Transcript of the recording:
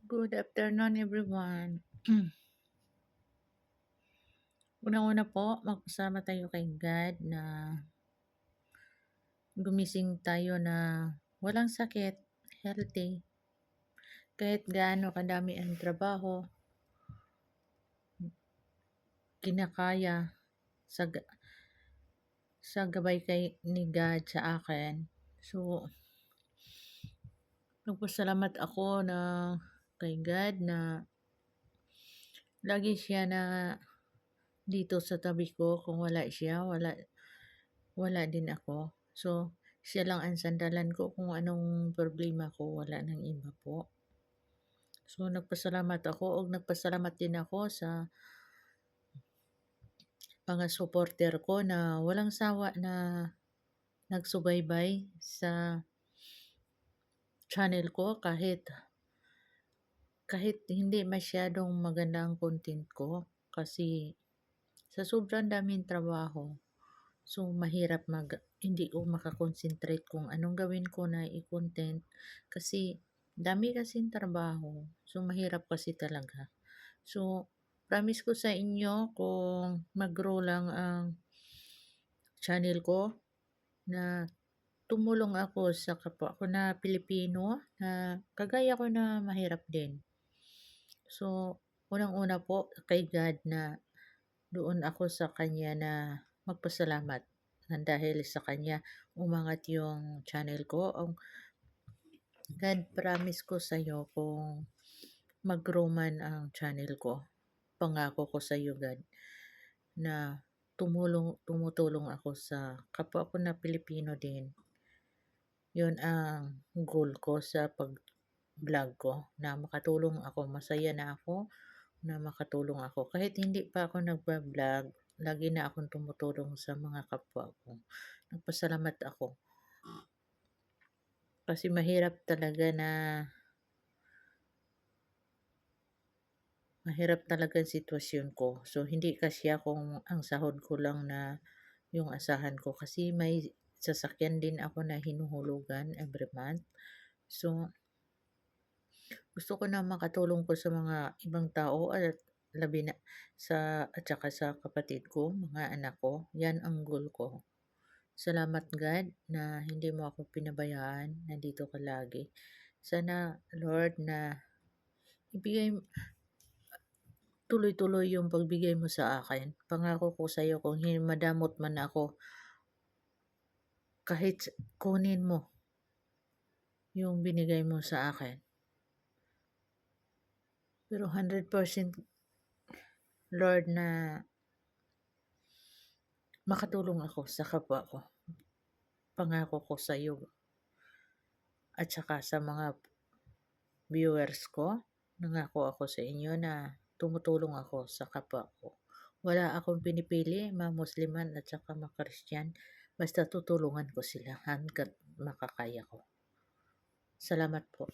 Good afternoon, everyone. Unang-una po, magpasalamat tayo kay God na gumising tayo na walang sakit, healthy. Kahit gaano kadami ang trabaho, kinakaya sa, sa gabay ni God sa akin. So, nagpasalamat ako na kay God na lagi siya na dito sa tabi ko. Kung wala siya, wala din ako. So, siya lang ang sandalan ko kung anong problema ko, wala ng iba po. So, nagpasalamat ako o nagpasalamat din ako sa mga supporter ko na walang sawa na nagsubaybay sa channel ko kahit hindi masyadong maganda ang content ko kasi sa sobrang daming trabaho. So, mahirap hindi ko makakonsentrate kung anong gawin ko na i-content kasi dami kasing trabaho. So, mahirap kasi talaga. So, promise ko sa inyo kung mag-grow lang ang channel ko na tumulong ako sa kapwa ko na Pilipino na kagaya ko na mahirap din. So, unang-una po kay God na doon ako sa Kanya na magpasalamat dahil sa Kanya umangat yung channel ko. God, promise ko sa iyo kung mag-grow man ang channel ko. Pangako ko sa iyo, God, na tumutulong ako sa kapwa ko na Pilipino din. Yun ang goal ko sa pag-vlog ko, na makatulong ako. Masaya na ako na makatulong ako. Kahit hindi pa ako nagba-vlog, lagi na akong tumutulong sa mga kapwa ko. Nagpasalamat ako. Kasi mahirap talaga ang sitwasyon ko. So, hindi kasi kung ang sahod ko lang na yung asahan ko. Kasi may sasakyan din ako na hinuhulugan every month. So, gusto ko na makatulong ko sa mga ibang tao at labi na at saka sa kapatid ko, mga anak ko. Yan ang goal ko. Salamat God na hindi mo ako pinabayaan. Nandito ka lagi. Sana Lord na ibigay tuloy-tuloy yung pagbigay mo sa akin. Pangako ko sa iyo kung madamot man ako, kahit kunin mo yung binigay mo sa akin. Pero 100% Lord na makatulong ako sa kapwa ko. Pangako ko sa iyo at saka sa mga viewers ko. Nangako ako sa inyo na tumutulong ako sa kapwa ko. Wala akong pinipili, Musliman at saka Christian. Basta tutulungan ko sila hanggat makakaya ko. Salamat po.